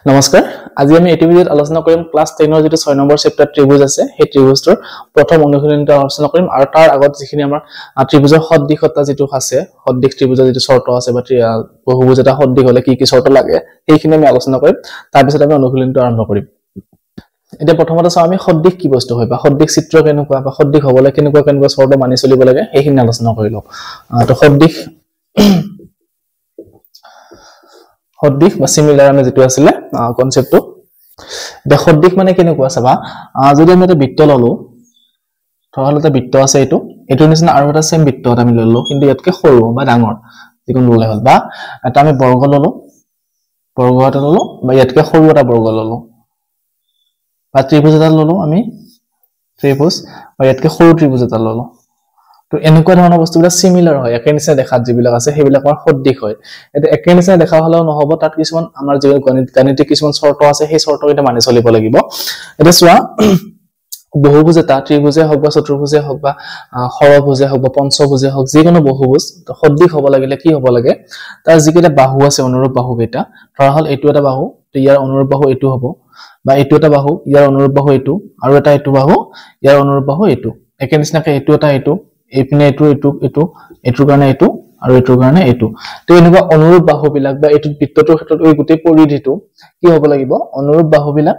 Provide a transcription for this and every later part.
নমস্কাৰ আজি আমি এই ভিডিঅ'ত আলোচনা কৰিম ক্লাস 10 ৰ যেটো 6 নম্বৰ চেপ্টাৰ ত্ৰিভুজ আছে সেই ত্ৰিভুজৰ প্ৰথম অনুশীলনটো আলোচনা কৰিম আৰু তাৰ আগত যিখিনি আমাৰ ত্ৰিভুজৰ সদৃশতা যেটো আছে সদৃশ ত্ৰিভুজৰ যেটো শৰ্ত আছে বা বহুভুজ এটা সদৃশ হলে কি কি শৰ্ত লাগে সেইখিনি আমি আলোচনা কৰিম তাৰ পিছত আমি অনুশীলনটো আৰম্ভ কৰিম এতিয়া প্ৰথমতে চাও আমি সদৃশ কি বস্তু হয় বা সদৃশ চিত্ৰ কেনেকুৱা বা সদৃশ হবলৈ কেনেকুৱা শৰ্ত মানি চলিব লাগে সেইখিনি আলোচনা কৰিলো তো সদৃশ বা সিমিলাৰ আমি যেটো আছিল কনসেপ্টটো সদৃশ মানে কেনেকুৱা চাবা যদি আমি এটা বৃত্ত ললো ধৰহলে এটা বৃত্ত আছে এটো নিচিনা আৰু এটা সেম বৃত্ত আমি ললো কিন্তু ইয়াতকে সৰু বা ডাঙৰ যিকোনো ললে হ'ল বা এটা আমি বৰ্গ ললো বা ইয়াতকে সৰু এটা বৰ্গ ললো বা ত্ৰিভুজ এটা ললো আমি ত্ৰিভুজ বা ইয়াতকে সৰু ত্ৰিভুজ এটা ললো তো এনেকুৱা ধৰণৰ বস্তুবিলাক সিমিলাৰ হয় একে নিচিনা দেখাত যিবিলাক আছে সেইবিলাক আমাৰ সদৃশ হয় এটা একে নিচিনা দেখা হলেও নহব তাত কিছুমান আমাৰ যে গণিতিক কিছুমান শৰ্ত আছে সেই শৰ্তকেইটা মানি চলিব লাগিব এটা চোৱা বহুভুজ এটা ত্ৰিভুজে হওক বা চতুৰ্ভুজে হওক বা ষড়ভুজে হওক বা পঞ্চভুজে হওক যিকোনো বহুভুজ সদৃশ হ'ব লাগিলে কি হ'ব লাগে তাৰ যিকেইটা বাহু আছে অনুৰূপ বাহু কেইটা ধৰা হল এইটো এটা বাহু তো ইয়াৰ অনুৰূপ বাহু এইটো হ'ব বা এইটো এটা বাহু ইয়াৰ অনুৰূপ বাহু এইটো আৰু এটা এইটো বাহু ইয়াৰ অনুৰূপ বাহু এইটো একে নিচিনাকৈ এইটো এটা এইটো এইপিনে এইটোৰ কাৰণে এইটো আৰু এইটোৰ কাৰণে এইটো তো এনেকুৱা অনুৰূপ বাহুবিলাক বা এইটো বৃত্তটোৰ ক্ষেত্ৰত এই গোটেই পৰিধিটো কি হ'ব লাগিব অনুৰূপ বাহুবিলাক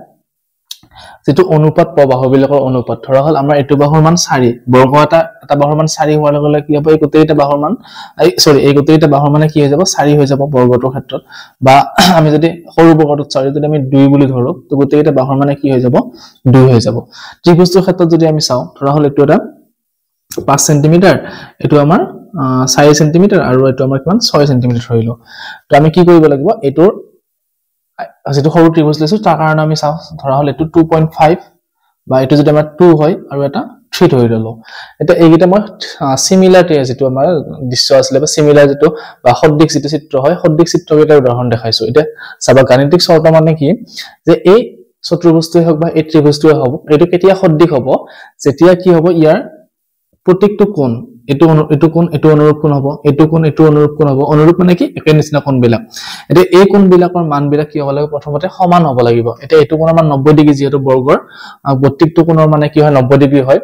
যেটো অনুপাত বাহুবিলাকৰ অনুপাত ধৰা হল আমাৰ এইটো বাহুৰ মান 4 বৰ্গ এটা বাহুৰ মান 4 হোৱাৰ লগে লগে কি হ'ব এই গোটেইটা বাহুৰ মান এই গোটেইটা বাহুৰ মানে কি হৈ যাব 4 হৈ যাব বৰ্গটোৰ ক্ষেত্ৰত বা আমি যদি সৰু বৰ্গটোত 4 যদি আমি 2 বুলি ধৰো তো গোটেইটা বাহুৰ মানে কি হৈ যাব 2 হৈ যাব ত্ৰিভুজটোৰ ক্ষেত্ৰত যদি আমি চাও ধৰা হল এইটো এটা 5 সেন্টিমিটাৰ এটো আমাৰ 4 সেন্টিমিটাৰ আৰু এটো আমাৰ কিমান 6 সেন্টিমিটাৰ হইলো তো আমি কি কৰিব লাগিব এটোৰ যেটো সৰু ত্ৰিভুজ লৈছো তাৰ কাৰণে আমি চাও ধৰা হল এটো 2.5 বা এটো যদি আমাৰ 2 হয় আৰু এটা 3 ধৰি ললো এটা এইগিটা মই সিমিলাৰ যেটো আমাৰ দৃশ্য আছিল বা সিমিলাৰ যেটো বা সদৃশ যেটো চিত্ৰ হয় সদৃশ চিত্ৰকেইটাৰ উদাহৰণ দেখাইছো এটা চাবা গাণিতিক শৰ্ত মানে কি যে এই চতুৰ্ভুজটোৱে হওক বা এই ত্ৰিভুজটোৱে হওক এটো কেতিয়া সদৃশ হ'ব যেতিয়া কি হ'ব ইয়াৰ প্ৰত্যেকটো কোণ এটো কোণ এটো অনুৰূপ কোণ হ'ব এটো কোণ এটো অনুৰূপ কোণ হ'ব অনুৰূপ মানে কি একে নিচিনা কোণবিলাক এটা এই কোণবিলাকৰ মানবিলাক কি হ'ব লাগিব প্ৰথমতে সমান হ'ব লাগিব এটা এটো কোণৰ মান 90 ডিগ্ৰী যেটো বৰ্গৰ প্ৰত্যেকটো কোণৰ মানে কি হয় 90 ডিগ্ৰী হয়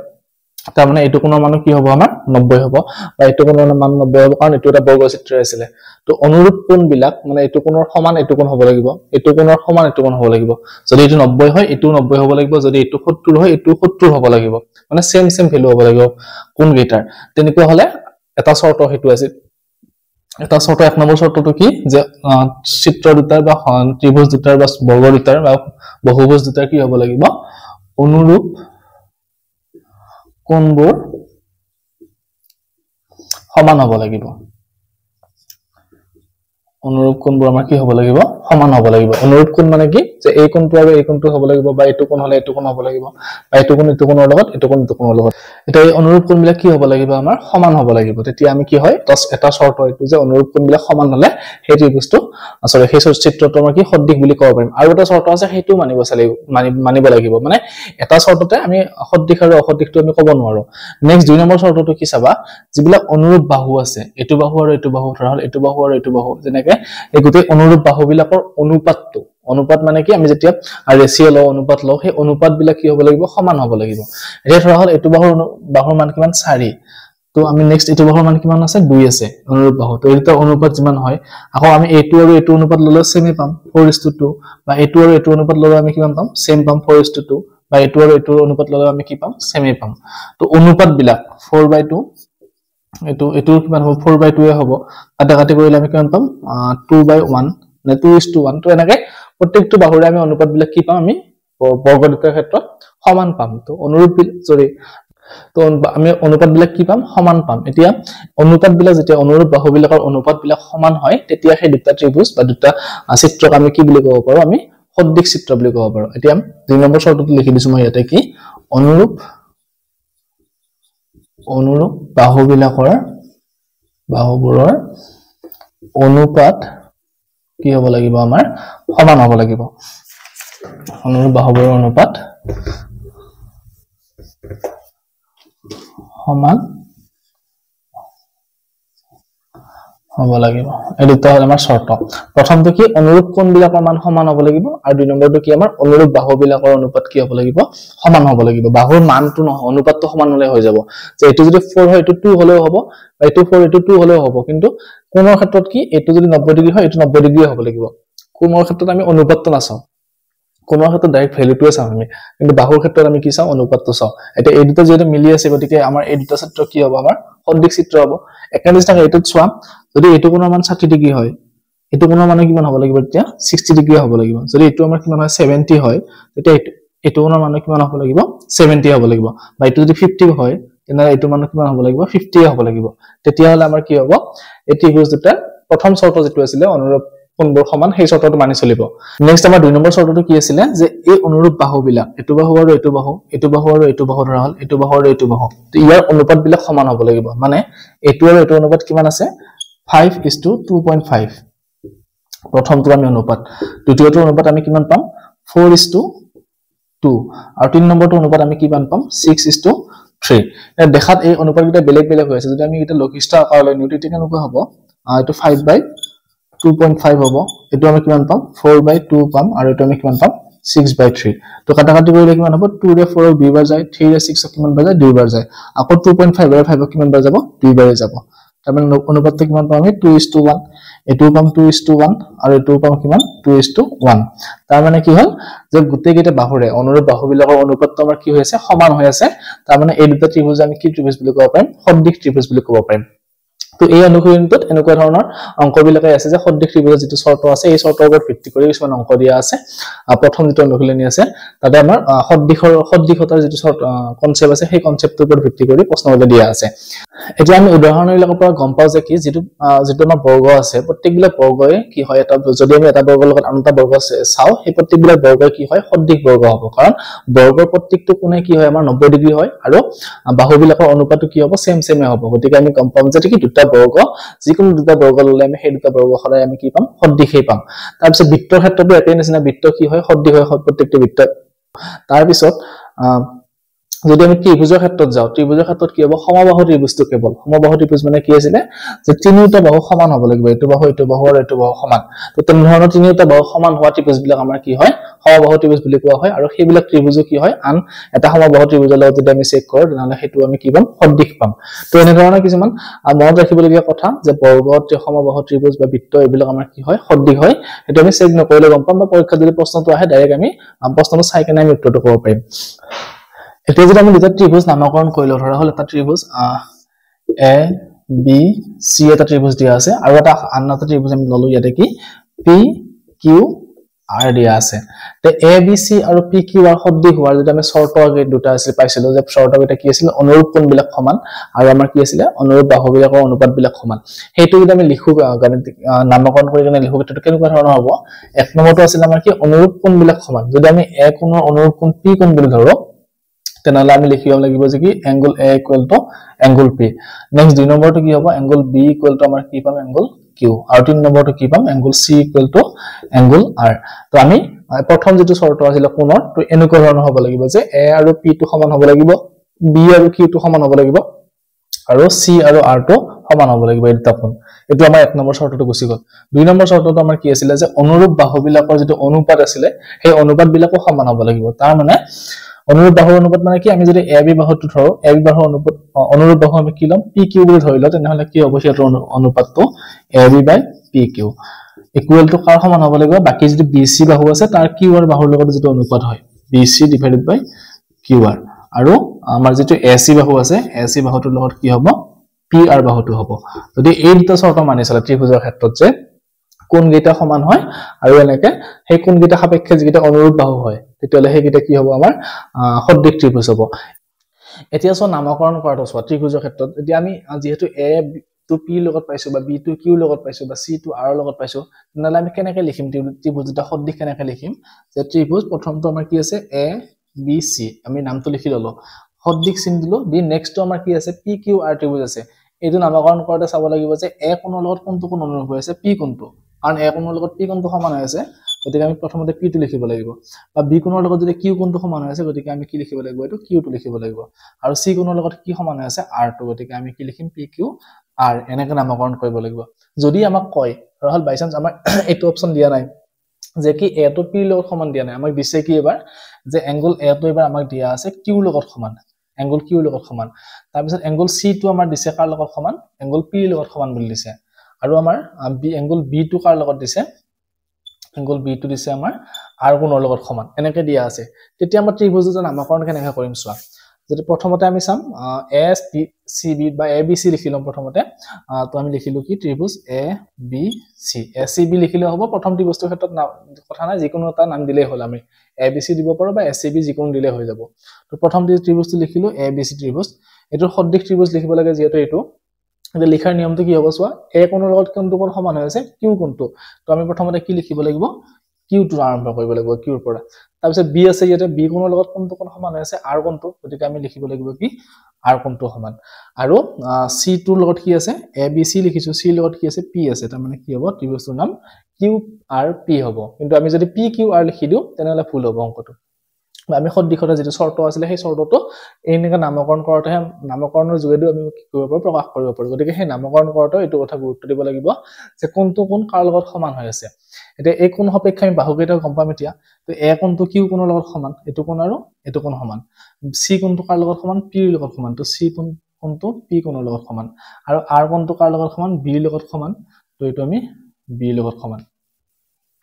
তাৰ মানে এটো কোণৰ মান কি হ'ব আমাৰ 90 হ'ব বা এটো কোণৰ মান 90 হ'ব কাৰণ এটো এটা বৰ্গ চিত্ৰ আছিল তো অনুৰূপ কোণবিলাক মানে এটো কোণৰ সমান এটো কোণ হ'ব লাগিব এটো কোণৰ সমান এটো কোণ হ'ব লাগিব যদি এটো 90 হয় এটো 90 হ'ব লাগিব যদি এটো 70 হয় এটো 70 হ'ব লাগিব মানে সেম ভ্যালু হ'ব লাগিব কোণ গেটাৰ তেনেকুৱা হলে এটা শৰ্ত হেতু আছে এটা শৰ্ত এক নম্বৰ শৰ্তটো কি যে চিত্ৰ দুটাৰ বা ত্ৰিভুজ দুটাৰ বা বৰ্গ দুটাৰ বা বহুভুজ দুটাৰ কি হ'ব লাগিব অনুৰূপ কোণবোৰ সমান হ'ব লাগিব অনুৰূপ কোণবোৰ আমাৰ কি হ'ব লাগিব সমান হ'ব লাগিব অনুৰূপ কোণ মানে কি যে এই কোণটো আৰু এই কোণটো হ'ব লাগিব বা এইটো কোণ হলে এইটো কোণ হ'ব লাগিব বা এইটো কোণৰ লগত এইটো কোণৰ লগত এটা এই অনুৰূপ কোণবিলাক কি হ'ব লাগিব আমাৰ সমান হ'ব লাগিব তেতিয়া আমি কি হয় এটা শৰ্ত এইটো যে অনুৰূপ কোণবিলাক সমান হলে সেই ত্ৰিভুজটো আসলে সেই চিত্ৰটো আমাৰ কি সদৃশ বুলি ক'ব পাৰিম আৰু এটা শৰ্ত আছে সেইটো মানিব লাগিব মানে এটা শৰ্ততে আমি সদৃশ আৰু অসদৃশটো আমি ক'ব নোৱাৰো নেক্সট 2 নম্বৰ শৰ্তটো কি চাবা যিবিলাক অনুৰূপ বাহু আছে এটো বাহু আৰু এটো বাহু ধৰা হল এটো বাহু আৰু এটো বাহু যেনেকৈ এই গোটেই অনুৰূপ বাহুবিলাকৰ অনুপাত মানে কি আমি যেতিয়া ৰেশিও লও অনুপাত লও সেই অনুপাতবিলাক কি হ'ব লাগিব সমান হ'ব লাগিব এতিয়া ধৰা হল এটো বাহুৰ মান কিমান 4 তো আমি নেক্সট এটো বাহুৰ মান কিমান আছে 2 আছে অনুৰূপ বাহু তো এটা অনুপাত যিমান হয় আকৌ আমি এটো আৰু এটো অনুপাত ললে সেমে পাম 4:2 বা এটো আৰু এটো অনুপাত ললে আমি কিমান পাম সেম পাম 4:2 বা এটো আৰু এটো অনুপাত ললে আমি কি পাম সেমে পাম তো অনুপাতবিলাক 4/2 এটো কিমান হ'ব 4/2 এ হ'ব কাটি কৰিলে আমি কিমান পাম 2/1 নে 2:1 তো এনেকৈ প্ৰত্যেকটো বাহুৰে আমি অনুপাতবিলাক কি পাম আমি বৰ্গ দুটাৰ ক্ষেত্ৰত সমান পাম তো তো আমি অনুপাতবিলাক কি পাম সমান পাম এতিয়া অনুপাতবিলাক যেতিয়া অনুৰূপ বাহুবিলাকৰ অনুপাতবিলাক সমান হয় তেতিয়া সেই দুটা ত্ৰিভুজ বা দুটা চিত্ৰক আমি কি বুলি ক'ব পাৰো আমি সদৃশ চিত্ৰ বুলি ক'ব পাৰো এতিয়া 2 নম্বৰ শৰ্তটো লিখি দিছো মই ইয়াতে কি অনুৰূপ বাহুবোৰৰ অনুপাত কি হ'ব লাগিব আমাৰ সমান হ'ব লাগিব অনুৰূপ বাহুবোৰৰ অনুপাত সমান হ'ব লাগিব এই দুটা হল আমাৰ শৰ্ত প্ৰথমটো কি অনুৰূপ কোণবিলাকৰ মান সমান হ'ব লাগিব আৰু দুই নম্বৰটো কি আমাৰ অনুৰূপ বাহুবিলাকৰ অনুপাত কি হ'ব লাগিব সমান হ'ব লাগিব বাহুৰ মানটো নহয় অনুপাতটো সমান হলে হৈ যাব যে এটো যদি 4 হয় এটো 2 হলেও হ'ব বা এটো 4 এটো 2 হলেও হ'ব কিন্তু কোণৰ ক্ষেত্ৰত কি এটো যদি 90 ডিগ্ৰী হয় এটো 90 ডিগ্ৰী হ'ব লাগিব কোণৰ ক্ষেত্ৰত আমি অনুপাতটো নাচাও কোণৰ ক্ষেত্ৰত ডাইৰেক্ট ভ্যালুটোৱে চাম আমি কিন্তু বাহুৰ ক্ষেত্ৰত আমি কি চাও অনুপাতটো চাও এটা এই দুটা যদি মিলি আছে গতিকে আমাৰ এই দুটা চিত্ৰ কি হ'ব আমাৰ সদৃশ চিত্ৰ হ'ব একেনিষ্টাকে এটোত চোৱা যদি এটো কোণৰ মান 60 ডিগ্ৰী হয় এটো কোণৰ মান কিমান হ'ব লাগিব তেতিয়া 60 ডিগ্ৰী হ'ব লাগিব যদি এটো আমাৰ কিমান হয় 70 হয় তেতিয়া এটো কোণৰ মান কিমান হ'ব লাগিব 70 হ'ব লাগিব বা এটো যদি 50 হয় তেনে এটো মান কিমান হ'ব লাগিব 50 হ'ব লাগিব তেতিয়া হলে আমাৰ কি হ'ব এই ত্ৰিভুজ দুটা প্ৰথম শৰ্ত যেটো আছিল অনুৰূপ কোণবোৰ সমান সেই শৰ্তটো মানি চলিব নেক্সট আমাৰ দুই নম্বৰ শৰ্তটো কি আছিল যে এই অনুৰূপ বাহুবিলাক এটো বাহু আৰু এটো বাহু আৰু এটো বাহু ধৰা হল এটো বাহু আৰু এটো বাহু তো ইয়াৰ অনুপাত বিলাক সমান হ'ব লাগিব মানে এটো আৰু এটো অনুপাত কিমান আছে 5:2.5 প্ৰথমটো আমি অনুপাত দ্বিতীয়টো অনুপাত আমি কিমান পাম 4:2 আৰু তিন নম্বৰটো অনুপাত আমি কিমান পাম 6:3 দেখাত এই অনুপাতকেইটা বেলেগ বেলেগ হৈ আছে যদি আমি এটা লঘিষ্ঠ আকাৰলৈ নিউ তেতিয়া কেনেকুৱা হ'ব এটো 5/2.5 হ'ব এটো আমি কিমান পাম 4/2 পাম আৰু এটো আমি কিমান পাম 6/3 তো কাটাকাটি কৰিলে কিমান হ'ব 2 ৰে 4 দুই বাৰ যায় 3 ৰে 6 কিমান বাৰ যায় দুই বাৰ যায় আকৌ 2.5 ৰে 5 কিমান বাৰ যাব দুই বাৰ যাব তাৰমানে অনুপাতটো কিমান পাম আমি 2:1 এটো পাম 2:1 আৰু এটো পাম কিমান 2:1 তাৰ মানে কি হল যে গুটেই কেইটা বাহুৰে অনুৰূপ বাহুবিলাকৰ অনুপাতটো আমাৰ কি হৈ আছে সমান হৈ আছে তাৰ মানে এই দুটা ত্ৰিভুজ আমি কি ত্ৰিভুজ বুলি ক'ব পাৰিম সদৃশ ত্ৰিভুজ বুলি ক'ব পাৰিম তো এই অনুকৰণটোত এনেকুৱা ধৰণৰ অংকবিলাকে আছে যে সদৃশ ত্ৰিভুজৰ যেটো শৰ্ত আছে এই শৰ্তৰ ওপৰত ভিত্তি কৰি কিছুমান অংক দিয়া আছে প্ৰথম যেটো অনুকৰণী আছে তাতে আমাৰ সদৃশতাৰ যেটো কনসেপ্ট আছে সেই কনসেপ্টৰ ওপৰত ভিত্তি কৰি প্ৰশ্নবোৰ দিয়া আছে এতিয়া আমি উদাহৰণবিলাকৰ পৰা গম পাও যে কি যেটো আমাৰ বৰ্গ আছে প্ৰত্যেকবিলাক বৰ্গই কি হয় এটা যদি আমি এটা বৰ্গৰ লগত আনটা বৰ্গ চাও সেই প্ৰত্যেকবিলাক বৰ্গই কি হয় সদৃশ বৰ্গ হ'ব কাৰণ বৰ্গৰ প্ৰত্যেকটো কোণে কি হয় আমাৰ 90 ডিগ্ৰী হয় আৰু বাহুবিলাকৰ অনুপাতটো কি হ'ব সেম হ'ব গতিকে আমি গম পাম যে কি দুটা বৰ্গ যিকোনো দুটা বৰ্গ ললে আমি সেই দুটা বৰ্গ সদায় আমি কি পাম সদৃশই পাম তাৰ পিছত বৃত্তৰ ক্ষেত্ৰতো একেই নিচিনা বৃত্ত কি হয় সদৃশ হয় প্ৰত্যেকটো বৃত্ত তাৰ পিছত যদি আমি ত্ৰিভুজৰ ক্ষেত্ৰত যাও ত্ৰিভুজৰ ক্ষেত্ৰত কি হ'ব সমবাহু ত্ৰিভুজটো কেৱল সমবাহু ত্ৰিভুজ মানে কি আছিল যে তিনিটা বাহু সমান হ'ব লাগিব এটো বাহু আৰু এটো বাহু সমান তো তেনেধৰণৰ তিনিটা বাহু সমান হোৱা ত্ৰিভুজবিলাক আমাৰ কি হয় সমবাহু ত্ৰিভুজ বুলি কোৱা হয় আৰু সেইবিলাক ত্ৰিভুজ কি হয় আন এটা সমবাহু ত্ৰিভুজৰ লগত যদি আমি চেক কৰো তেনহলে হেতু আমি কি পাম সদৃশ পাম তো এনে ধৰণৰ কিছুমান মনত ৰাখিবলগীয়া কথা যে বৰ্গ সমবাহু ত্ৰিভুজ বা বৃত্ত এইবিলাক আমাৰ কি হয় সদৃশ হয় হেতু আমি চেক নকৰিলে গম পাম বা পৰীক্ষাত যদি প্ৰশ্নটো আহে ডাইৰেক্ট আমি প্ৰশ্নটো চাই কেনে আমি উত্তৰটো ক'ব পাৰিম এতিয়া যদি আমি দুটা ত্ৰিভুজ নামকৰণ কৰিলো ধৰা হল এটা ত্ৰিভুজ এ বি সি এটা ত্ৰিভুজ দিয়া আছে আৰু এটা আন এটা ত্ৰিভুজ আমি ললো ইয়াতে কি পি কিউ আৰ দিয়া আছে তে এ বি সি আৰু পি কিউ আৰ সদৃশ হোৱাৰ যদি আমি শৰ্ত আগে দুটা আছিল পাইছিলো যে শৰ্তকেইটা কি আছিল অনুৰূপ কোণবিলাক সমান আৰু আমাৰ কি আছিল অনুৰূপ বাহুবিলাকৰ অনুপাতবিলাক সমান হেতু যদি আমি লিখো গাণিতিক নামকৰণ কৰি কেনে লিখো এটা কেনেকুৱা ধৰণৰ হ'ব এক নম্বৰটো আছিল আমাৰ কি অনুৰূপ কোণবিলাক সমান যদি আমি এ কোণৰ অনুৰূপ কোণ পি কোণ বুলি ধৰো তেনহলে আমি লিখিব লাগিব যে কি angle a equal to angle P next দুই নম্বৰটো কি হ'ব এংগল বি ইকুৱেল টু আমাৰ কি পাম এংগল কিউ আৰু তিন নম্বৰটো কি পাম angle C equal to angle R তো আমি প্ৰথম যেটো শৰ্ত আছিল কোণৰ তো এনেকুৱা ধৰণৰ হ'ব লাগিব যে এ আৰু পি টো সমান হ'ব লাগিব বি আৰু কিউ টো সমান হ'ব লাগিব আৰু সি আৰু আৰ টো সমান হ'ব লাগিব এই দুটা কোণ এটো আমাৰ এক নম্বৰ শৰ্তটো গুছি গল দুই নম্বৰ শৰ্তটো আমাৰ কি আছিল যে অনুৰূপ বাহুবিলাকৰ যেটো অনুপাত আছিল সেই অনুপাতবিলাকো সমান হ'ব লাগিব তাৰ মানে অনুৰূপ বাহুৰ অনুপাত মানে কি আমি যদি এ বি বাহুটো ধৰো এ বি বাহুৰ অনুপাত অনুৰূপ বাহু আমি কি লম পি কিউ বুলি ধৰিলো তেনেহলে কি হ'ব হেতৰ অনুপাতটো A B by P Q equal to কাৰ সমান হ'ব লাগিব বাকি যদি বি সি বাহু আছে তাৰ কিউ আৰ বাহুৰ লগত যেটো অনুপাত হয় B C divided by Q R আৰু আমাৰ যেটো এ সি বাহু আছে এ সি বাহুটোৰ লগত কি হ'ব পি আৰ বাহুটো হ'ব যদি এই দুটা শৰ্ত মানি চলে ত্ৰিভুজৰ ক্ষেত্ৰত যে কোণকেইটা সমান হয় আৰু এনেকে সেই কোণকেইটা সাপেক্ষে যেটা অনুৰূপ বাহু হয় তেতিয়ালে সেইকেইটা কি হ'ব আমাৰ সদৃশ ত্ৰিভুজ হ'ব এতিয়া সো নামকৰণ কৰাটো সো ত্ৰিভুজৰ ক্ষেত্ৰত এতিয়া আমি যেহেতু এ টু পি লগত পাইছো বা বি টু কিউ লগত পাইছো বা সি টু আৰ লগত পাইছো তেনহলে আমি কেনেকৈ লিখিম ত্ৰিভুজ এটা সদৃশ কেনেকৈ লিখিম যে ত্ৰিভুজ প্ৰথমটো আমাৰ কি আছে এ বি সি আমি নামটো লিখি ললো সদৃশ চিন দিলো দি নেক্সটটো আমাৰ কি আছে পি কিউ আৰ ত্ৰিভুজ আছে এইটো নামকৰণ কৰোতে চাব লাগিব যে এ কোণৰ লগত কোনটো কোণ অনুৰূপ হৈ আছে পি কোণটো কাৰণ এ কোণৰ লগত পি কোণটো সমান হৈ আছে গতিকে আমি প্ৰথমতে পি টো লিখিব লাগিব বা বি কোণৰ লগত যদি কিউ কোণটো সমান হৈ আছে গতিকে আমি কি লিখিব লাগিব এটো কিউ টো লিখিব লাগিব আৰু সি কোণৰ লগত কি সমান হৈ আছে আৰ টো গতিকে আমি কি লিখিম পি কিউ r এনেকৈ নামকৰণ কৰিব লাগিব যদি আমাক কয় ৰহল বাই চান্স আমাক এইটো অপচন দিয়া নাই যে কি a টো p লগত সমান দিয়া নাই আমাক দিছে কি এবাৰ যে এংগল a টো এবাৰ আমাক দিয়া আছে q লগত সমান এংগল q লগত সমান তাৰ পিছত এংগল c টো আমাৰ দিছে কাৰ লগত সমান এংগল p লগত সমান বুলি দিছে আৰু আমাৰ এংগল b টো কাৰ লগত দিছে এংগল b টো দিছে আমাৰ r কোণৰ লগত সমান এনেকৈ দিয়া আছে তেতিয়া আমাৰ ত্ৰিভুজৰ নামকৰণ কেনেকৈ কৰিম চোৱা যদি প্ৰথমতে আমি চাম এস বি সি বি বা এ বি সি লিখিলম প্ৰথমতে তো আমি লিখিলো কি ত্ৰিভুজ A B C A C B লিখিলে হ'ব প্ৰথম ত্ৰিভুজৰ ক্ষেত্ৰত কথা নাই যিকোনো এটা নাম দিলেই হ'ল আমি এ বি সি দিব পাৰো বা এস সি বি যিকোনো দিলে হৈ যাব তো প্ৰথম ত্ৰিভুজটো লিখিলো এ বি সি ত্ৰিভুজ এটো সদৃশ ত্ৰিভুজ লিখিব লাগে যেহেতু এটো এটা লিখাৰ নিয়মটো কি হ'ব চোৱা এ কোণৰ লগত কোনটো কোণ সমান হৈ আছে কিউ কোণটো তো আমি প্ৰথমতে কি লিখিব লাগিব কিউ টো আৰম্ভ কৰিব লাগিব কিউৰ পৰা তাৰ পিছত বি আছে ইয়াতে বি কোণৰ লগত কোনটো কোণ সমান হৈ আছে আৰ কোণটো গতিকে আমি লিখিব লাগিব কি আৰ কোণটো সমান আৰু সি টোৰ লগত কি আছে এ বি সি লিখিছো সি লগত কি আছে পি আছে তাৰ মানে কি হ'ব ত্ৰিভুজৰ নাম কিউ আৰ পি হ'ব কিন্তু আমি যদি পি কিউ আৰ লিখি দিও তেনেহলে ভুল হ'ব অংকটো আমি সদৃশতা যেটো শৰ্ত আছিল সেই শৰ্তটো এনেকা নামকৰণ কৰতে নামকৰণৰ যোগেদি আমি কি কৰিব পাৰো প্ৰকাশ কৰিব পাৰো গতিকে সেই নামকৰণ কৰতে এটো কথা গুৰুত্ব দিব লাগিব যে কোনটো কোণ কাৰ লগত সমান হৈ আছে এটা এই কোণ সাপেক্ষে আমি বাহুকেইটা গম পাম এতিয়া তো এ কোণটো কিউ কোণৰ লগত সমান এটো কোণ আৰু এটো কোণ সমান সি কোণটো কাৰ লগত সমান পি ৰ লগত সমান তো সি কোণটো পি কোণৰ লগত সমান আৰু আৰ কোণটো কাৰ লগত সমান বি ৰ লগত সমান তো এটো আমি বি ৰ লগত সমান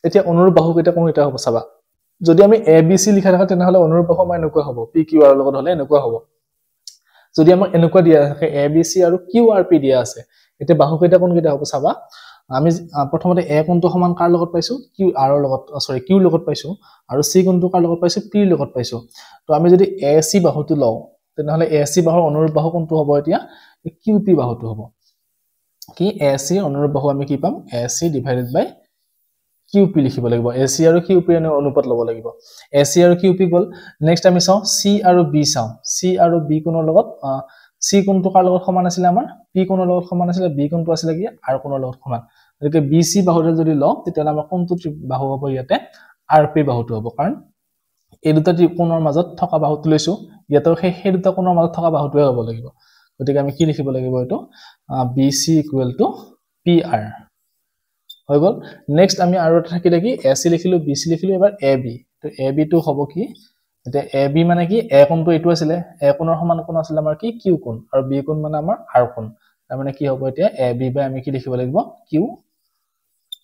এতিয়া অনুৰূপ বাহুকেইটা কোনটা হ'ব চাবা যদি আমি এ বি সি লিখা থাকে তেনেহলে অনুৰূপ বাহু আমাৰ এনেকুৱা হ'ব পি কিউ আৰ লগত হলে এনেকুৱা হ'ব যদি আমাৰ এনেকুৱা দিয়া থাকে এ বি সি আৰু কিউ আৰ পি দিয়া আছে এতিয়া বাহুকেইটা কোনকেইটা হ'ব চাবা আমি প্ৰথমতে এ কোণটো সমান কাৰ লগত পাইছো কিউ আৰ ৰ লগত সৰি কিউ লগত পাইছো আৰু সি কোণটো কাৰ লগত পাইছো পি ৰ লগত পাইছো তো আমি যদি এ সি বাহুটো লও তেনেহলে এ সি বাহুৰ অনুৰূপ বাহু কোনটো হ'ব এতিয়া কিউ পি বাহুটো হ'ব কি এ সি অনুৰূপ বাহু আমি কি পাম A C divided by Q P লিখিব লাগিব এ সি আৰু কিউ পি এৰ অনুপাত ল'ব লাগিব এ সি আৰু কিউ পি গল নেক্সট আমি চাও সি আৰু বি চাও সি আৰু বি কোণৰ লগত সি কোণটো কাৰ লগত সমান আছিল আমাৰ পি কোণৰ লগত সমান আছিল বি কোণটো আছিল কি আৰ কোণৰ লগত সমান গতিকে বি সি বাহুৰে যদি লও তেতিয়া আমাৰ কোনটো বাহু হ'ব ইয়াতে আৰ পি বাহুটো হ'ব কাৰণ এই দুটা কোণৰ মাজত থকা বাহুটো লৈছো ইয়াতে সেই দুটা কোণৰ মাজত থকা বাহুটোৱে হ'ব লাগিব গতিকে আমি কি লিখিব লাগিব এটো B C equal to P R হৈ গল নেক্সট আমি আৰু এটা থাকিলে কি এ সি লিখিলো বি সি লিখিলো এবাৰ এ বি তো এ বি টো হ'ব কি এটা এ বি মানে কি এ কোণটো এটো আছিল এ কোণৰ সমান কোণ আছিল আমাৰ কি কিউ কোণ আৰু বি কোণ মানে আমাৰ আৰ কোণ তাৰ মানে কি হ'ব এতিয়া এ বি বাই আমি কি লিখিব লাগিব কিউ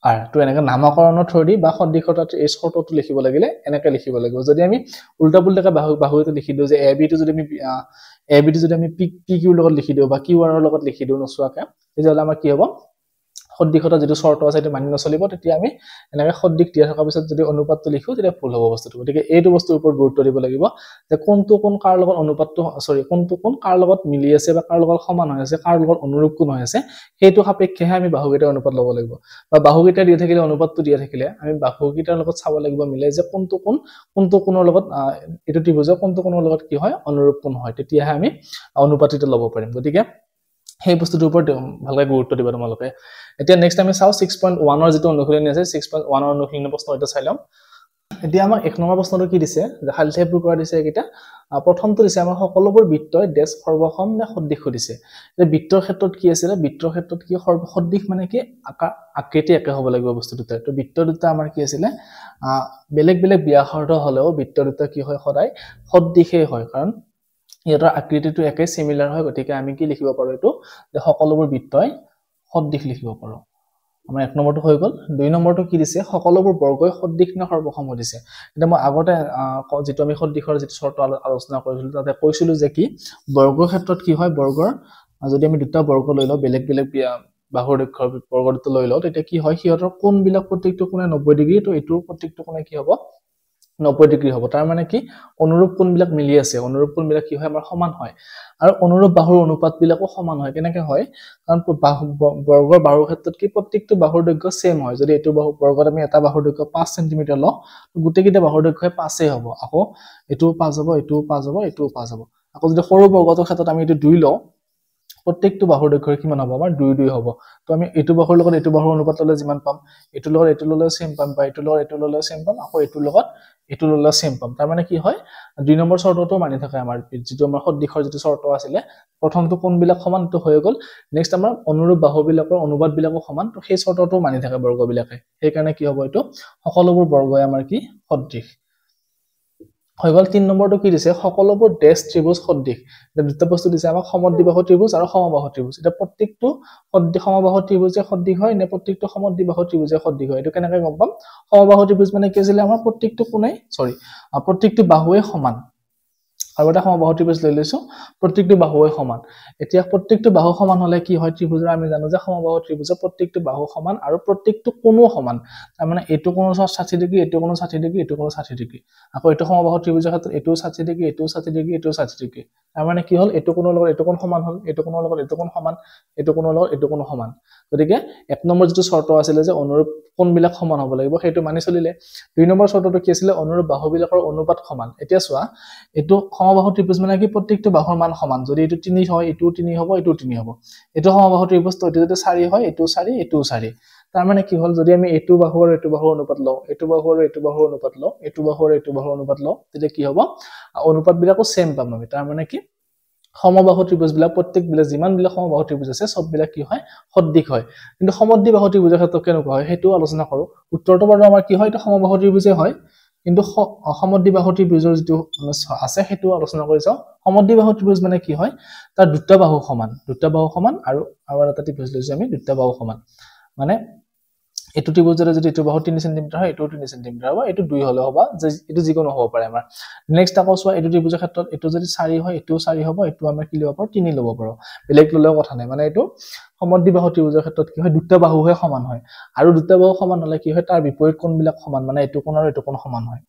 আৰ তো এনেকা নামকৰণৰ থ্ৰুদি বা সদৃশতাত এই শৰ্তটো লিখিব লাগিলে এনেকা লিখিব লাগিব যদি আমি উল্টা পুল্টাকে বাহুটো লিখি দিও যে এ বি টো যদি আমি পি কিউ লগত লিখি দিও বা কিউ আৰ ৰ লগত লিখি দিও নচোৱাকে তেতিয়াহলে আমাৰ কি হ'ব সদৃশতা যেটো শৰ্ত আছে এটো মানি নচলিব তেতিয়া আমি এনেকৈ সদৃশ দিয়া থকা পিছত যদি অনুপাতটো লিখো তেতিয়া ভুল হ'ব বস্তুটো গতিকে এইটো বস্তুৰ ওপৰত গুৰুত্ব দিব লাগিব যে কোনটো কোণ কাৰ লগত অনুপাতটো কোনটো কোণ কাৰ লগত মিলি আছে বা কাৰ লগত সমান হৈ আছে কাৰ লগত অনুৰূপ কোণ হৈ আছে সেইটো সাপেক্ষেহে আমি বাহুকেইটাৰ অনুপাত ল'ব লাগিব বা বাহুকেইটা দিয়া থাকিলে অনুপাতটো দিয়া থাকিলে আমি বাহুকেইটাৰ লগত চাব লাগিব মিলে যে কোনটো কোণৰ লগত এটো ত্ৰিভুজৰ কোনটো কোণৰ লগত কি হয় অনুৰূপ কোণ হয় তেতিয়াহে আমি অনুপাতটো ল'ব পাৰিম গতিকে সেই বস্তুটোৰ ওপৰত ভালকৈ গুৰুত্ব দিবা তোমালোকে এতিয়া নেক্সট আমি চাও 6.1 ৰ যেটো অনুশীলনী আছে 6.1 ৰ অনুশীলনী প্ৰশ্ন এটা চাই লম এতিয়া আমাৰ এক নম্বৰ প্ৰশ্নটো কি দিছে যে খালি ঠাইবোৰ কৰা দিছে এটা প্ৰথমটো দিছে আমাৰ সকলোবোৰ বৃত্তই ডেশ সৰ্বসম নে সদৃশ দিছে যে বৃত্তৰ ক্ষেত্ৰত কি আছে বৃত্তৰ ক্ষেত্ৰত কি সদৃশ মানে কি আকৃতি একে হ'ব লাগিব বস্তু দুটা তো বৃত্ত দুটা আমাৰ কি আছিল বেলেগ বেলেগ ব্যাসাৰ্ধ হলেও বৃত্ত দুটা কি হয় সদায় সদৃশই হয় কাৰণ ইয়াৰ আকৃতিটো একে সিমিলাৰ হয় গতিকে আমি কি লিখিব পাৰো এটো যে সকলোবোৰ বৃত্তই সদৃশ লিখিব পাৰো আমাৰ এক নম্বৰটো হৈ গল দুই নম্বৰটো কি দিছে সকলোবোৰ বৰ্গই সদৃশ নে সৰ্বসম দিছে এটা মই আগতে যেটো আমি সদৃশৰ যেটো শৰ্ত আলোচনা কৰিছিলো তাতে কৈছিলো যে কি বৰ্গৰ ক্ষেত্ৰত কি হয় বৰ্গৰ যদি আমি দুটা বৰ্গ লৈ লও বেলেগ বেলেগ বাহুৰ দৈৰ্ঘ্য বৰ্গটো লৈ লও তেতিয়া কি হয় হিয়তৰ কোণবিলাক প্ৰত্যেকটো কোণে 90 ডিগ্ৰী তো এটোৰ প্ৰত্যেকটো কোণে কি হ'ব 90 ডিগ্ৰী হ'ব তাৰ মানে কি অনুৰূপ কোণবিলাক মিলি আছে অনুৰূপ কোণবিলাক কি হয় আমাৰ সমান হয় আৰু অনুৰূপ বাহুৰ অনুপাতবিলাকো সমান হয় কেনেকৈ হয় কাৰণ বৰ্গৰ বাহুৰ ক্ষেত্ৰত কি প্ৰত্যেকটো বাহুৰ দৈৰ্ঘ্য সেম হয় যদি এটো বৰ্গত আমি এটা বাহুৰ দৈৰ্ঘ্য 5 সেমি লও গুটেকিটা বাহুৰ দৈৰ্ঘ্য 5 হ'ব আকৌ এটো 5 হ'ব এটো 5 হ'ব এটো 5 হ'ব আকৌ যদি সৰু বৰ্গটোৰ ক্ষেত্ৰত আমি এটো 2 লও প্ৰত্যেকটো বাহুৰ দৈৰ্ঘ্য কিমান হ'ব আমাৰ 2 2 হ'ব তো আমি এটো বাহুৰ লগত এটো বাহুৰ অনুপাত ললে যিমান পাম এটো লগত এটো ললে সেম পাম বা এটো লগত এটো ললে সেম পাম আকৌ এটো লগত এটো ললে সেম পাম তাৰ মানে কি হয় 2 নম্বৰ শৰ্তটো মানি থাকে আমাৰ যেটো আমাৰ সদৃশৰ যেটো শৰ্ত আছিল প্ৰথমটো কোন বিলাক সমান তো হৈ গল নেক্সট আমাৰ অনুৰূপ বাহু বিলাকৰ অনুপাত বিলাকো সমান তো সেই শৰ্তটো মানি থাকে বৰ্গ বিলাকে সেই কাৰণে কি হ'ব এটো সকলোবোৰ বৰ্গই আমাৰ কি সদৃশ হৈ গল 3 নম্বৰটো কি দিছে সকলোবোৰ ডেশ ত্ৰিভুজ সদৃশ এটা দুটা বস্তু দিছে আমাক সমদ্বিবাহু ত্ৰিভুজ আৰু সমবাহু ত্ৰিভুজ এটা প্ৰত্যেকটো সমবাহু ত্ৰিভুজে সদৃশ হয় নে প্ৰত্যেকটো সমদ্বিবাহু ত্ৰিভুজে সদৃশ হয় এটো কেনেকৈ গম পাম সমবাহু ত্ৰিভুজ মানে কি আছিল আমাৰ প্ৰত্যেকটো কোণে প্ৰত্যেকটো বাহুৱে সমান আৰু এটা সমবাহু ত্ৰিভুজ লৈ লৈছো প্ৰত্যেকটো বাহুৱে সমান এতিয়া প্ৰত্যেকটো বাহু সমান হলে কি হয় ত্ৰিভুজৰ আমি জানো যে সমবাহু ত্ৰিভুজৰ প্ৰত্যেকটো বাহু সমান আৰু প্ৰত্যেকটো কোণো সমান তাৰ মানে এটো কোণ 60 ডিগ্ৰী এটো কোণ 60 ডিগ্ৰী এটো কোণ 60 ডিগ্ৰী আকৌ এটো সমবাহু ত্ৰিভুজৰ ক্ষেত্ৰত এটো 60 ডিগ্ৰী এটো 60 ডিগ্ৰী এটো 60 ডিগ্ৰী তাৰ মানে কি হল এটো কোণৰ লগত এটো কোণ সমান হল এটো কোণৰ লগত এটো কোণ সমান এটো কোণৰ লগত এটো কোণ সমান গতিকে এক নম্বৰ যেটো শৰ্ত আছিল যে অনুৰূপ কোণবিলাক সমান হ'ব লাগিব সেইটো মানি চলিলে দুই নম্বৰ শৰ্তটো কি আছিল অনুৰূপ বাহুবিলাকৰ অনুপাত সমান এতিয়া চোৱা এটো সমবাহু ত্ৰিভুজ মানে কি প্ৰত্যেকটো বাহুৰ মান সমান যদি এটো 3 হয় এটো 3 হ'ব এটো 3 হ'ব এটো সমবাহু ত্ৰিভুজ তো এটো যদি 4 হয় এটো 4 এটো 4 তাৰ মানে কি হল যদি আমি এটো বাহু আৰু এটো বাহুৰ অনুপাত লও এটো বাহু আৰু এটো বাহুৰ অনুপাত লও এটো বাহু আৰু এটো বাহুৰ অনুপাত লও তেতিয়া কি হ'ব অনুপাত বিলাকো সেম পাম আমি তাৰ মানে কি সমবাহু ত্ৰিভুজ বিলাক প্ৰত্যেক বিলাক যিমান বিলাক সমবাহু ত্ৰিভুজ আছে সব বিলাক কি হয় সদৃশ হয় কিন্তু সমদ্বিবাহু ত্ৰিভুজৰ ক্ষেত্ৰত কেনেকুৱা হয় হেতু আলোচনা কৰো উত্তৰটো বাৰু আমাৰ কি হয় এটা সমবাহু ত্ৰিভুজে হয় কিন্তু সমদ্বিবাহু ত্ৰিভুজৰ যেটো আছে হেতু আলোচনা কৰি যাও সমদ্বিবাহু ত্ৰিভুজ মানে কি হয় তাৰ দুটা বাহু সমান আৰু এটা ত্ৰিভুজ লৈছো আমি দুটা বাহু সমান মানে এটো ত্ৰিভুজৰ যদি এটো বাহু 3 সেমি হয় এটো 3 সেমি হ'ব এটো 2 হলে হ'ব যে এটো যিকোনো হ'ব পাৰে আমাৰ নেক্সট আকৌ চোৱা এটো ত্ৰিভুজৰ ক্ষেত্ৰত এটো যদি 4 হয় এটো 4 হ'ব এটো আমাৰ কি ল'ব পাৰো 3 ল'ব পাৰো বেলেগ ললেও কথা নাই মানে এটো সমদ্বিবাহু ত্ৰিভুজৰ ক্ষেত্ৰত কি হয় দুটা বাহুহে সমান হয় আৰু দুটা বাহু সমান হলে কি হয় তাৰ বিপৰীত কোণবিলাক সমান মানে এটো কোণ আৰু এটো কোণ সমান হয়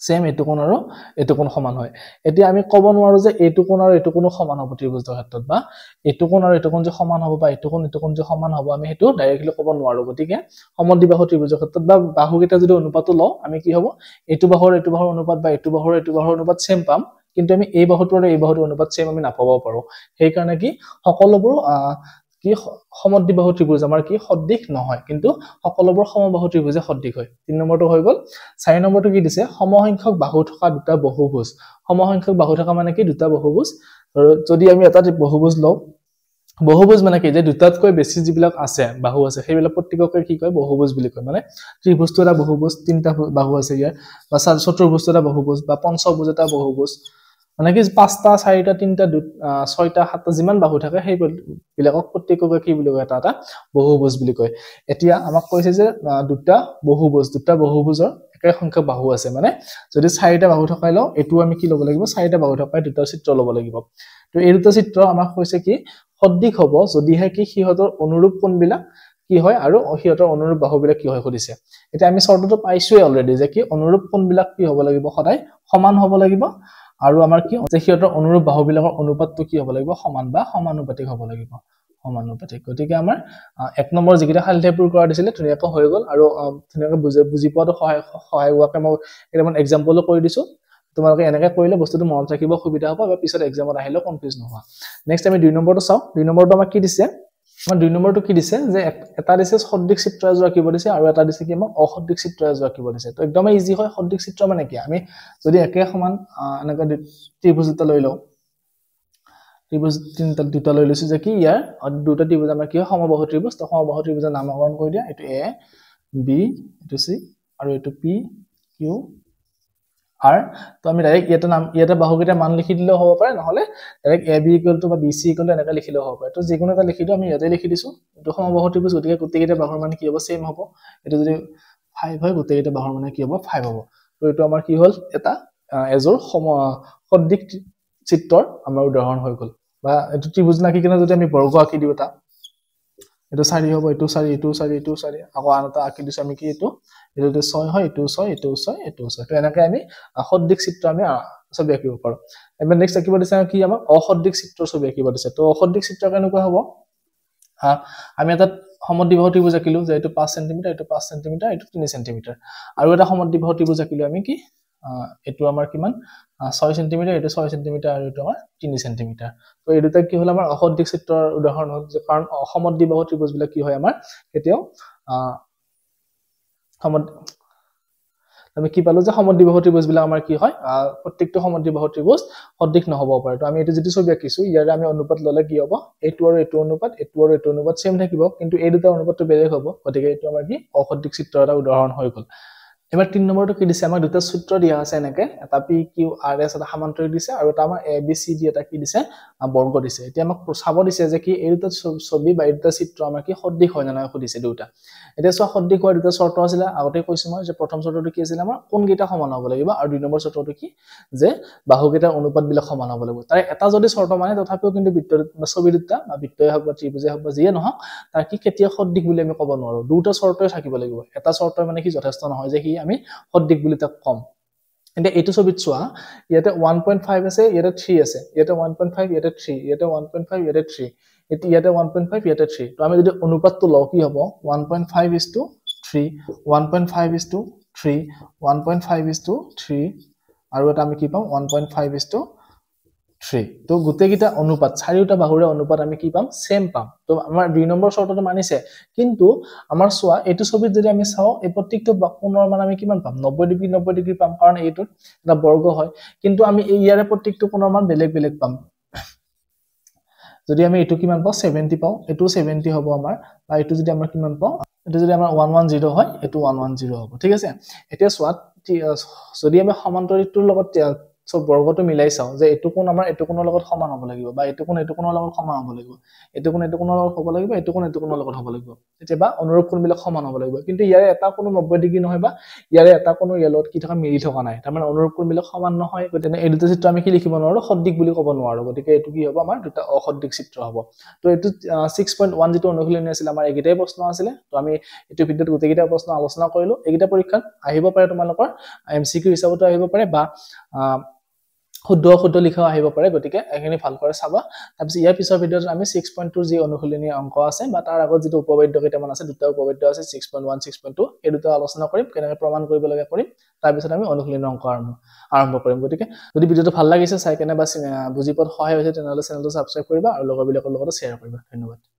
সেম এটো কোণ আৰু এটো কোণ সমান হয় এতিয়া আমি ক'ব নোৱাৰো যে এটো কোণ আৰু এটো কোণ সমান হ'ব ত্ৰিভুজৰ ক্ষেত্ৰত বা এটো কোণ আৰু এটো কোণ যে সমান হ'ব বা এটো কোণ যে সমান হ'ব আমি হেতু ডাইৰেক্টলি ক'ব নোৱাৰো গতিকে সমদ্বিবাহু ত্ৰিভুজৰ ক্ষেত্ৰত বা বাহুকেইটা যদি অনুপাতটো লও আমি কি হ'ব এটো বাহুৰ অনুপাত বা এটো বাহুৰ অনুপাত সেম পাম কিন্তু আমি এই বাহুটোৰ আৰু এই বাহুটোৰ অনুপাত সেম আমি নাপাব পাৰো সেই কাৰণে কি সকলোবোৰ কি সমদ্বিবাহু ত্ৰিভুজ আমাৰ কি সদৃশ নহয় কিন্তু সকলোবোৰ সমবাহু ত্ৰিভুজে সদৃশ হয় 3 নম্বৰটো হৈ গল 4 নম্বৰটো কি দিছে সমসংখ্যক বাহু থকা দুটা বহুভুজ সমসংখ্যক বাহু থকা মানে কি দুটা বহুভুজ যদি আমি এটা বহুভুজ লও বহুভুজ মানে কি যে দুটাতকৈ বেছি যিবিলাক আছে বাহু আছে সেইবিলাক প্ৰত্যেককে কি কয় বহুভুজ বুলি কয় মানে ত্ৰিভুজটো এটা বহুভুজ তিনটা বাহু আছে ইয়াৰ বা চতুৰ্ভুজটো এটা বহুভুজ বা পঞ্চভুজ এটা বহুভুজ মানে কি পাঁচটা চাৰিটা তিনটা ছয়টা সাতটা যিমান বাহু থাকে সেই বিলাকক প্ৰত্যেককে কি বুলি কয় এটা বহুভুজ বুলি কয় এতিয়া আমাক কৈছে যে দুটা বহুভুজৰ একে সংখ্যক বাহু আছে মানে যদি চাৰিটা বাহু থকাই লও এটো আমি কি ল'ব লাগিব চাৰিটা বাহু থকাই দুটা চিত্ৰ ল'ব লাগিব তো এই দুটা চিত্ৰ আমাক কৈছে কি সদৃশ হ'ব যদিহে কি সিহঁতৰ অনুৰূপ কোণবিলাক কি হয় আৰু সিহঁতৰ অনুৰূপ বাহুবিলাক কি হয় কৈছে এতিয়া আমি শৰ্তটো পাইছোই অলৰেডি যে কি অনুৰূপ কোণবিলাক কি হ'ব লাগিব সদায় সমান হ'ব লাগিব আৰু আমাৰ কি যে সিহঁতৰ অনুৰূপ বাহুবিলাকৰ অনুপাতটো কি হ'ব লাগিব সমান বা সমানুপাতিক হ'ব লাগিব সমানুপাতিক গতিকে আমাৰ এক নম্বৰ যিকিটা খালি ঠাই পূৰণ কৰা দিছিলে ধুনীয়াকৈ হৈ গল আৰু ধুনীয়াকৈ বুজি পোৱাটো সহায় হোৱাকে মই কেইটামান এক্সাম্পলো কৰি দিছো তোমালোকে এনেকৈ কৰিলে বস্তুটো মনত ৰাখিব সুবিধা হ'ব বা পিছত এক্সামত আহিলে কনফিউজ নোহোৱা নেক্সট আমি 2 নম্বৰটো চাও 2 নম্বৰটো আমাক কি দিছে আমাৰ 2 নম্বৰটো কি দিছে যে এটা দিছে সদৃশ চিত্ৰ এযোৰ আঁকিব দিছে আৰু এটা দিছে কি আমাক অসদৃশ চিত্ৰ এযোৰ আঁকিব দিছে তো একদম ইজি হয় সদৃশ চিত্ৰ মানে কি আমি যদি একে সমান এনেকৈ ত্ৰিভুজ এটা লৈ লও ত্ৰিভুজ তিনটা দুটা লৈ লৈছো যে কি ইয়াৰ দুটা ত্ৰিভুজ আমাৰ কি সমবাহু ত্ৰিভুজ তো সমবাহু ত্ৰিভুজৰ নামকৰণ কৰি দিয়া এটো এ বি এটো সি আৰু এটো পি কিউ আৰ তো আমি ডাইৰেক্ট ইয়াতে বাহুকেইটা মান লিখি দিলেও হ'ব পাৰে নহলে direct A B equal to বা বি সি ইকুৱেল টু এনেকৈ লিখিলেও হ'ব পাৰে তো যিকোনো এটা লিখি দিও আমি ইয়াতে লিখি দিছো এটো সমবাহু ত্ৰিভুজ গতিকে গোটেইকেইটা বাহুৰ মান কি হ'ব সেম হ'ব এটো যদি 5 হয় গোটেইকেইটা বাহুৰ মান কি হ'ব 5 হ'ব তো এটো আমাৰ কি হ'ল এটা এজোৰ সদৃশ চিত্ৰৰ আমাৰ উদাহৰণ হৈ গল বা এটো ত্ৰিভুজ নাকি কিনে যদি আমি বৰ্গ আঁকি দিও এটা এটো 4 হ'ব এটো 4 এটো 4 এটো 4 আকৌ আনটা আঁকি দিছো আমি কি এটো এটো 6 হয় এটো 6 এটো 6 এটো 6 তো এনেকৈ আমি সদৃশ চিত্ৰ আমি ছবি আঁকিব পাৰো এবাৰ নেক্সট আঁকিব দিছে কি আমাক অসদৃশ চিত্ৰ ছবি আঁকিব দিছে তো অসদৃশ চিত্ৰ কেনেকুৱা হ'ব আমি এটা সমদ্বিবাহু ত্ৰিভুজ আঁকিলো যে এটো 5 সেমি এটো 5 সেমি এটো 3 সেমি আৰু এটা সমদ্বিবাহু ত্ৰিভুজ আঁকিলো আমি কি এটো আমাৰ কিমান 6 সেমি এটো 6 সেমি আৰু এটো আমাৰ 3 সেমি তো এই দুটা কি হল আমাৰ অসদ্দিক চিত্ৰৰ উদাহৰণ হ'ল যে কাৰণ সমদ্বিবাহু ত্ৰিভুজ বিলাক কি হয় আমাৰ কেতিয়াও আমি কি পালো যে সমদ্বিবাহু ত্ৰিভুজ বিলাক আমাৰ কি হয় প্ৰত্যেকটো সমদ্বিবাহু ত্ৰিভুজ সদৃশ নহব পাৰে তো আমি এটো যেটো ছবি আঁকিছো ইয়াৰে আমি অনুপাত ললে কি হ'ব এটো আৰু এটো অনুপাত সেম থাকিব কিন্তু এই দুটা অনুপাতটো বেলেগ হ'ব গতিকে এটো আমাৰ কি অসদৃশ চিত্ৰৰ এটা উদাহৰণ হৈ গল এবাৰ 3 নম্বৰটো কি দিছে আমাক দুটা সূত্ৰ দিয়া আছে এনেকে এটা PQRS এটা সমান্তৰাল দিছে আৰু এটা আমাৰ ABCD এটা কি দিছে বৰ্গ দিছে এতিয়া আমাক চাব দিছে যে কি এই দুটা ছবি বা এই দুটা চিত্ৰ আমাৰ কি সদৃশ হয় না নহয় সুধিছে দুটা এতিয়া সব সদৃশ হোৱাৰ দুটা শৰ্ত আছিল আগতে কৈছো মই যে প্ৰথম শৰ্তটো কি আছিল আমাৰ কোন গিটা সমান হ'ব লাগিব আৰু দুই নম্বৰ শৰ্তটো কি যে বাহুকেইটাৰ অনুপাত বিলাক সমান হ'ব লাগিব তাৰে এটা যদি শৰ্ত মানে তথাপিও কিন্তু বৃত্তৰ ছবি দুটা বা বৃত্তই হওক বা ত্ৰিভুজে হওক বা যিয়ে নহওক তাৰ কি কেতিয়া সদৃশ বুলি আমি ক'ব নোৱাৰো দুটা শৰ্তই থাকিব লাগিব এটা শৰ্ত মানে কি যথেষ্ট নহয় যে কি আমি সদৃশ বুলি তাক কম এতিয়া এটো ছবিত চোৱা ইয়াতে 1.5 আছে ইয়াতে 3 আছে ইয়াতে 1.5 ইয়াতে 3 ইয়াতে 1.5 ইয়াতে 3 ইয়াতে 1.5 ইয়াতে 3 তো আমি যদি অনুপাতটো লও কি হ'ব 1.5:3 1.5:3 1.5:3 আৰু এটা আমি কি পাম 1.5:3 তো গুটেকিটা অনুপাত চাৰিটা বাহুৰে অনুপাত আমি কি পাম সেম পাম তো আমাৰ দুই নম্বৰ শৰ্তটো মানিছে কিন্তু আমাৰ সোৱা এটো ছবিত যদি আমি চাও এই প্ৰত্যেকটো কোণৰ মান আমি কিমান পাম 90 ডিগ্ৰী পাম কাৰণ এইটো এটা বৰ্গ হয় কিন্তু আমি এই ইয়াৰে প্ৰত্যেকটো কোণৰ মান বেলেগ বেলেগ পাম যদি আমি এটো কিমান পাও 70 পাও এটো 70 হ'ব আমাৰ বা এটো যদি আমাৰ কিমান পাও এটো যদি আমাৰ 110 হয় এটো 110 হ'ব ঠিক আছে এতিয়া সোৱাত যদি আমি সমান্তৰিতটোৰ লগত সব বৰ্গটো মিলাই চাও যে এটো কোণ আমাৰ এটো কোণৰ লগত সমান হ'ব লাগিব বা এটো কোণ এটো কোণৰ লগত সমান হ'ব লাগিব এটো কোণ এটো কোণৰ লগত হ'ব লাগিব এটো কোণ এটো কোণৰ লগত হ'ব লাগিব তেতিয়া অনুৰূপ কোণবিলাক সমান হ'ব লাগিব কিন্তু ইয়াৰে এটা কোণ 90 ডিগ্ৰী নহয় বা ইয়াৰে এটা কোণ ইয়ালত কি থকা মিলি থকা নাই তাৰ মানে অনুৰূপ কোণবিলাক সমান নহয় গতিকে এই দুটা চিত্ৰ আমি কি লিখিব নোৱাৰো সদৃশ বুলি ক'ব নোৱাৰো গতিকে এটো কি হ'ব আমাৰ দুটা অসদৃশ চিত্ৰ হ'ব তো এটো 6.1 যেটো অনুশীলনী আছিল আমাৰ এগিটাই প্ৰশ্ন আছিল তো আমি এটো ভিডিওত গুটেকিটা প্ৰশ্ন আলোচনা কৰিলো এগিটা পৰীক্ষাত আহিব পাৰে তোমালোকৰ MCQ হিচাপতো আহিব পাৰে বা শুদ্ধ লিখা আহিব পাৰে গতিকে এখিনি ভাল কৰে চাবা তাৰপিছত ইয়াৰ পিছৰ ভিডিওত আমি 6.2 জি অনুশীলনী অংক আছে বা তাৰ আগত যেটো উপবাদ্য কেইটামান আছে দুটা উপবাদ্য আছে 6.1 6.2 এই দুটা আলোচনা কৰিম কেনেকৈ প্ৰমাণ কৰিব লাগে কৰিম তাৰ পিছত আমি অনুশীলনী অংক আৰম্ভ কৰিম গতিকে যদি ভিডিওটো ভাল লাগিছে চাই কেনে বা বুজি পোৱাত সহায় হৈছে তেনেহলে চেনেলটো সাবস্ক্ৰাইব কৰিবা আৰু লগৰবিলাকৰ লগত শ্বেয়াৰ কৰিবা ধন্যবাদ